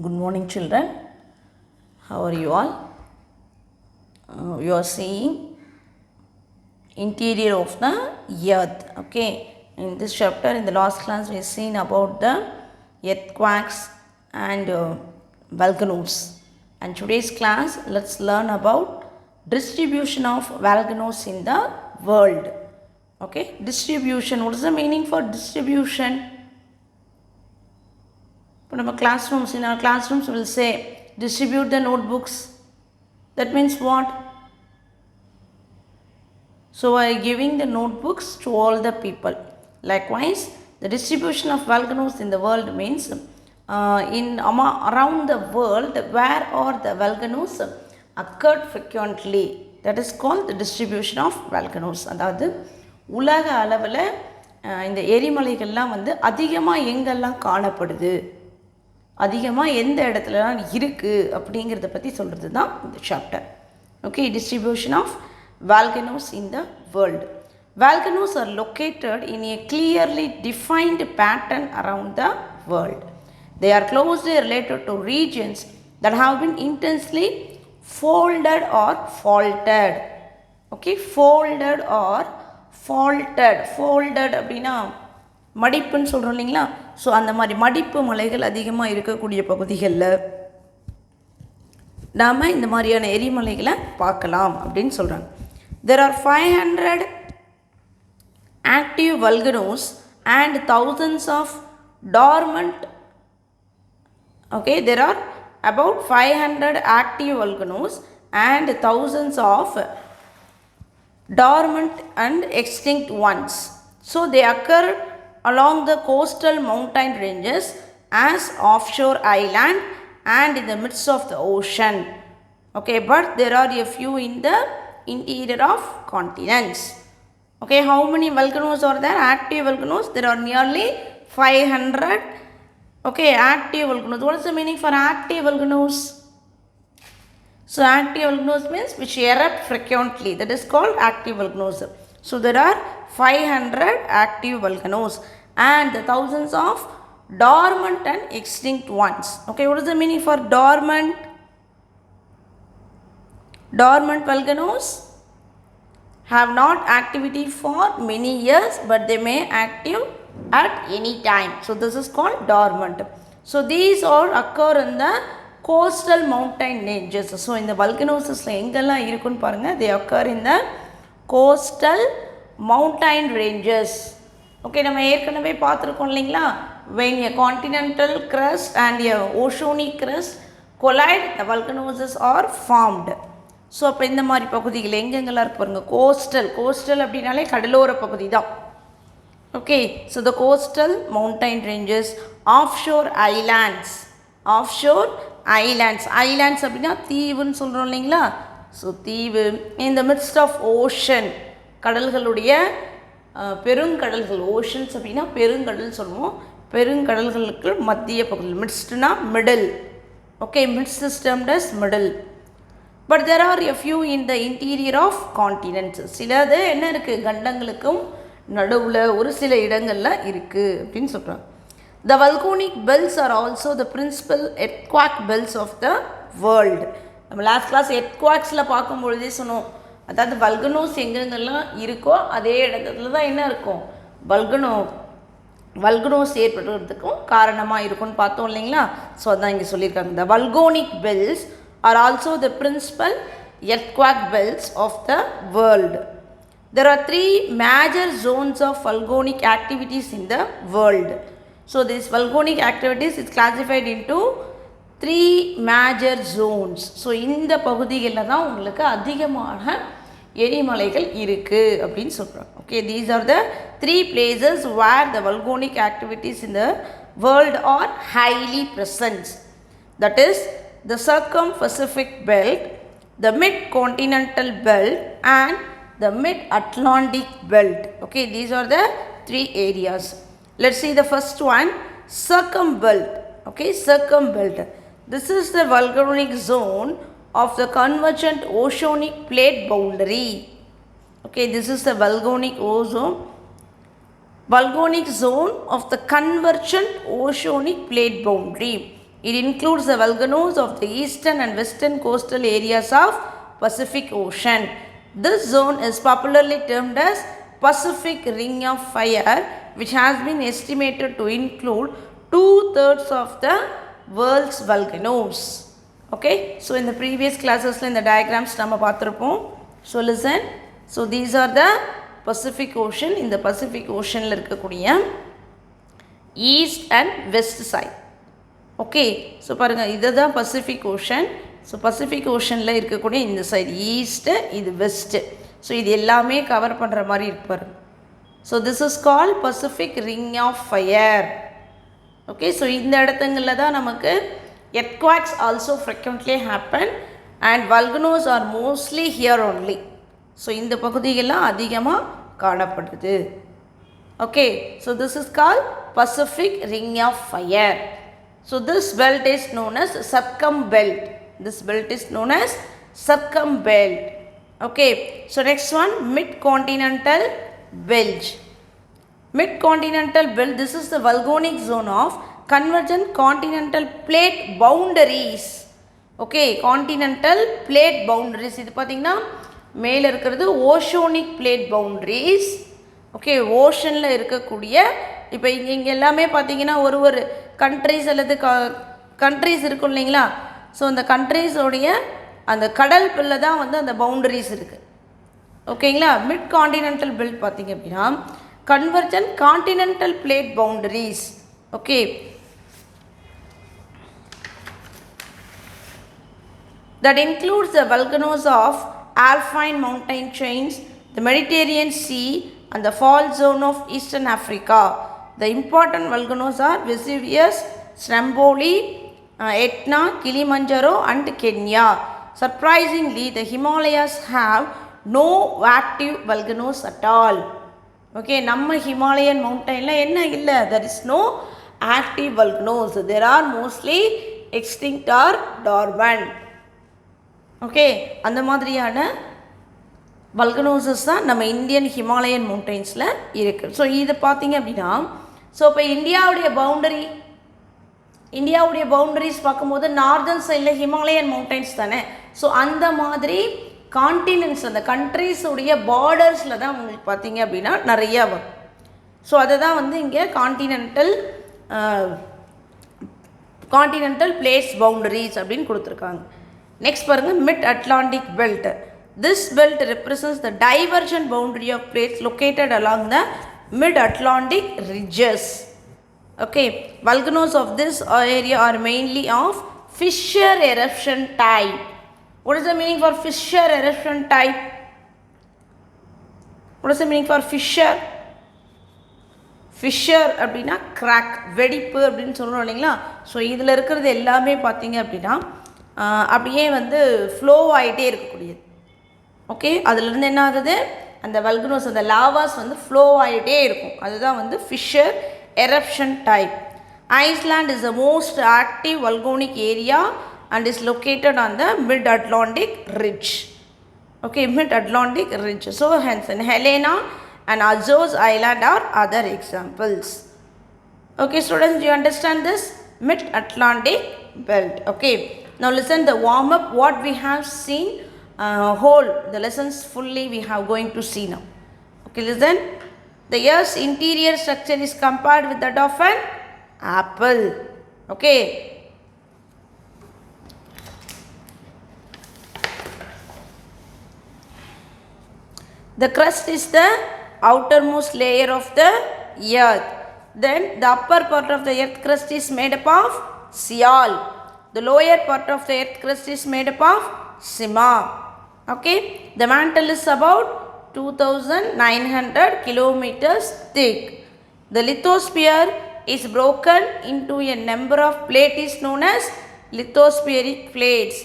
Good morning, children. How are you all? You are seeing interior of the earth. Okay. In this chapter, in the last class, we have seen about the earthquakes and volcanoes. And today's class, let's learn about distribution of volcanoes in the world. Okay. Distribution. What is the meaning for distribution? In our classrooms will say distribute the notebooks. That means what? So I am giving the notebooks to all the people. Likewise, the distribution of volcanoes in the world means around the world where are the volcanoes occurred frequently. That is called the distribution of volcanoes. அதாவது உலக அளவில் இந்த எரிமலைகள்லாம் அதிகமாக எங்கெல்லாம் காணப்படுது, அதிகமாக எந்த இடத்துலலாம் இருக்குது அப்படிங்கிறத பற்றி சொல்கிறது தான் இந்த chapter. Okay, distribution of volcanoes in the world. Volcanoes are located in a clearly defined pattern around the world. They are closely related to regions that have been intensely folded or faulted. Okay, folded or faulted. Folded அப்படின்னா மடிப்புன்னு சொல்கிறோம் இல்லைங்களா? So அந்த மாதிரி மடிப்பு மலைகள் அதிகமாக இருக்கக்கூடிய பகுதிகளில் நாம் இந்த மாதிரியான எரிமலைகளை பார்க்கலாம் அப்படின்னு சொல்கிறாங்க. There are 500 active volcanoes and thousands of dormant. Okay, there are about 500 active volcanoes and thousands of dormant and extinct ones. So they occur along the coastal mountain ranges as offshore island and in the midst of the ocean. Okay, but there are a few in the interior of continents. Okay, how many volcanoes are there? Active volcanoes, there are nearly 500. Okay, active volcanoes. What is the meaning for active volcanoes? So active volcanoes means which erupt frequently. That is called active volcanoes. So there are 500 active volcanoes and thousands of dormant and extinct ones. Okay, what is the meaning for dormant? Dormant volcanoes have not activity for many years, but they may active at any time. So this is called dormant. So these all occur in the coastal mountain ranges. So in the volcanoes எங்கெல்லாம் இருக்குன்னு பாருங்க, they occur in the coastal mountain ranges. Okay, நம்ம ஏற்கனவே பார்த்துருக்கோம் இல்லைங்களா? When a continental crust and a oceanic crust collide, the volcanoes are formed. So அப்போ இந்த மாதிரி பகுதிகள் எங்கெங்கெல்லாம் இருக்கு பாருங்கள். கோஸ்டல் அப்படின்னாலே கடலோர பகுதி தான். Okay, so the coastal mountain ranges, offshore islands. Islands அப்படின்னா தீவுன்னு சொல்கிறோம் இல்லைங்களா? ஸோ தீவு. இந்த மிட்ஸ்ட் ஆஃப் ஓஷன், கடல்களுடைய பெருங்கடல்கள். ஓஷன்ஸ் அப்படின்னா பெருங்கடல் சொல்லுவோம். பெருங்கடல்களுக்கு மத்திய பகுதி. மிட்ஸ்ட்னா middle. Okay, midst is termed as middle. But there are a few in the interior of continents. சிலது என்ன இருக்குது, கண்டங்களுக்கும் நடுவில் ஒரு சில இடங்களில் இருக்குது அப்படின்னு சொல்கிறாங்க. The volcanic belts are also the principal earthquake belts of the world. நம்ம லாஸ்ட் கிளாஸ் எர்த்குவாக்ஸில் பார்க்கும்பொழுதே சொன்னோம், அதாவது வல்கனோஸ் எங்கெங்கெல்லாம் இருக்கோ அதே இடத்துல தான் என்ன இருக்கும், வல்கனோஸ் ஏற்படுறதுக்கும் காரணமாக இருக்கும்னு பார்த்தோம் இல்லைங்களா? ஸோ அதான் இங்கே சொல்லியிருக்காங்க. த volcanic belts are also the principal earthquake belts of the world. There are 3 major zones of volcanic activities in the world. So this volcanic activities is classified into 3 major zones. So இந்த பகுதிகளில் தான் உங்களுக்கு அதிகமான எரிமலைகள் இருக்குது அப்படின்னு சொல்கிறாங்க. Okay, these are the 3 places where the volcanic activities in the world are highly present. That is the circum-Pacific belt, the mid-continental belt and the mid-Atlantic belt. Okay, these are the 3 areas. Let's see the first one, circumbelt. Okay, circumbelt. This is the volcanic zone of the convergent oceanic plate boundary. Okay, this is the volcanic zone of the convergent oceanic plate boundary. It includes the volcanoes of the eastern and western coastal areas of Pacific Ocean. This zone is popularly termed as Pacific Ring of Fire, which has been estimated to include 2/3 of the world's volcanoes. Okay, so in the previous classes in the diagrams நம்ம பார்த்திருப்போம். So listen, so these are the Pacific Ocean. In the Pacific Ocean இருக்கக்கூடிய east and west side. Okay, so பாருங்கள் இதுதான் Pacific ocean. So Pacific ஓஷனில் இருக்கக்கூடிய இந்த side east, இது west. So இது எல்லாமே கவர் பண்ணுற மாதிரி இருப்பார். So this is call Pacific ring of fire. Okay, so இந்த இடத்துங்களில் தான் நமக்கு earthquakes also frequently happen and volcanoes are mostly here only. So இந்த பகுதிகள்லாம் அதிகமாக காணப்படுது. Okay, so this is call Pacific ring of fire. So this belt is known as circumbelt. This belt is known as circumbelt. Okay, so next one, mid-continental belt. Mid-continental belt, this is the volcanic zone of convergent continental plate boundaries. Okay, continental plate boundaries. இது பார்த்தீங்கன்னா மேலே இருக்கிறது ஓஷோனிக் plate boundaries. Okay, ஓஷனில் இருக்கக்கூடிய இப்போ இங்கே எல்லாமே பார்த்தீங்கன்னா ஒரு கண்ட்ரிஸ் அல்லது கண்ட்ரிஸ் இருக்கும் இல்லைங்களா. ஸோ அந்த கண்ட்ரிஸோடைய அந்த கடல் பில்ல தான் வந்து அந்த பவுண்டரிஸ் இருக்குது. ஓகேங்களா. மிட் காண்டினென்டல் பெல்ட் பார்த்திங்க அப்படின்னா convergent continental plate boundaries. Okay, that includes the volcanoes of Alpine mountain chains, the Mediterranean Sea and the fault zone of Eastern Africa. The important volcanoes are Vesuvius, Stromboli, Etna, Kilimanjaro and Kenya. Surprisingly, the Himalayas have no active volcanoes at all. Okay, நம்ம Himalayan mountainல என்ன இல்லை, there is no active volcanoes. There are mostly extinct or dormant. Okay, அந்த மாதிரியான வல்கனோசஸ் தான் நம்ம Indian Himalayan மவுண்டெயின்ஸில் இருக்குது. So இது பார்த்திங்க அப்படின்னா, ஸோ இப்போ இந்தியாவுடைய பவுண்டரிஸ் பார்க்கும்போது நார்தர்ன் சைடில் ஹிமாலயன் மவுண்டெயின்ஸ் தானே. ஸோ அந்த மாதிரி கான்டினென்ட்ஸ் அந்த கண்ட்ரீஸுடைய பார்டர்ஸில் தான் உங்களுக்கு பார்த்திங்க அப்படின்னா நிறையா வரும். ஸோ அதை தான் வந்து இங்கே கான்டினென்டல் பிளேட்ஸ் பவுண்டரிஸ் அப்படின்னு கொடுத்துருக்காங்க. நெக்ஸ்ட் பாருங்கள், mid Atlantic belt. This belt represents the divergent boundary of plates located along the mid-Atlantic ridges. Okay, volcanoes of this area are mainly of fissure eruption type. What is the meaning for fissure eruption type? What is the meaning for fissure? Fissure அப்படின்னா crack, வெடிப்பு அப்படின்னு சொல்கிறோம் இல்லைங்களா. So இதில் இருக்கிறது எல்லாமே பார்த்தீங்க அப்படின்னா அப்படியே வந்து ஃப்ளோ ஆகிட்டே இருக்கக்கூடியது. ஓகே, அதிலிருந்து என்ன ஆகுது, அந்த வல்கனோஸ் அந்த லாவாஸ் வந்து ஃப்ளோ ஆகிட்டே இருக்கும். அதுதான் வந்து fissure eruption type. Iceland is the most active volcanic area and is located on the mid Atlantic ridge. Okay, mid Atlantic ridge. So hence Helena and Azores island are other examples. Okay students, do you understand this? Mid Atlantic belt. Okay, now listen the warm up what we have seen. Whole the lessons fully we have going to see now. Okay, listen. The Earth's interior structure is compared with that of an apple. Okay, the crust is the outermost layer of the earth. Then the upper part of the earth crust is made up of Sial. The lower part of the earth crust is made up of Sima. Okay, the mantle is about 2,900 kilometers thick. The lithosphere is broken into a number of plates known as lithospheric plates.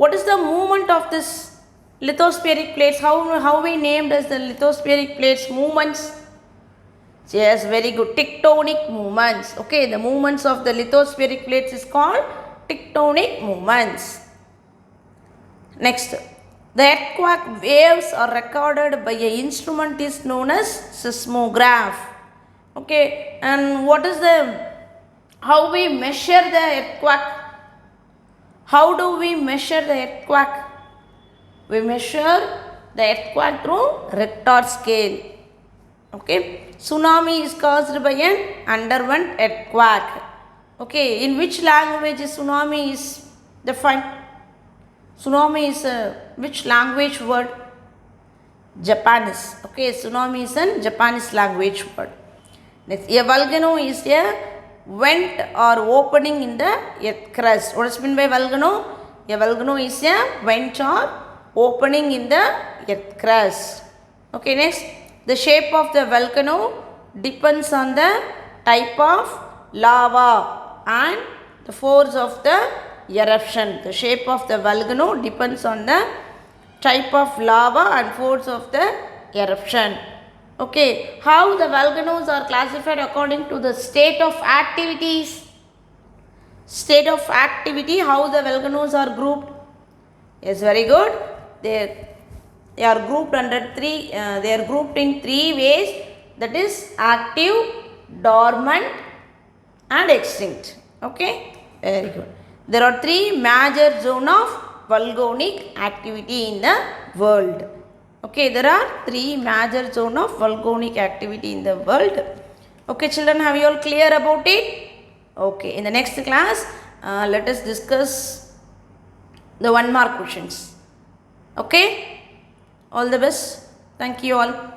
What is the movement of this lithospheric plates? How we named as the lithospheric plates movements? Yes, very good. Tectonic movements. Okay, the movements of the lithospheric plates is called tectonic movements. Next, the earthquake waves are recorded by an instrument is known as seismograph. Okay, and what is the how we measure the earthquake? How do we measure the earthquake? We measure the earthquake through Richter scale. Okay, tsunami is caused by an underwent earthquake. Okay, in which language tsunami is defined? Tsunami is which language word? Japanese. Okay, tsunami is a Japanese language word. Next, a volcano is a vent or opening in the earth crust. What is meant by volcano? A volcano is a vent or opening in the earth crust. Okay, next, the shape of the volcano depends on the type of lava and the force of the eruption. The shape of the volcano depends on the type of lava and force of the eruption. Okay, how the volcanoes are classified according to the state of activities? State of activity, how the volcanoes are grouped? Yes, very good. They are grouped under they are grouped in 3 ways, that is active, dormant and extinct. Okay, very good. There are 3 major zones of volcanic activity in the world. Okay, there are 3 major zones of volcanic activity in the world. Okay, children, have you all clear about it? Okay, in the next class, let us discuss the 1 mark questions. Okay, all the best. Thank you all.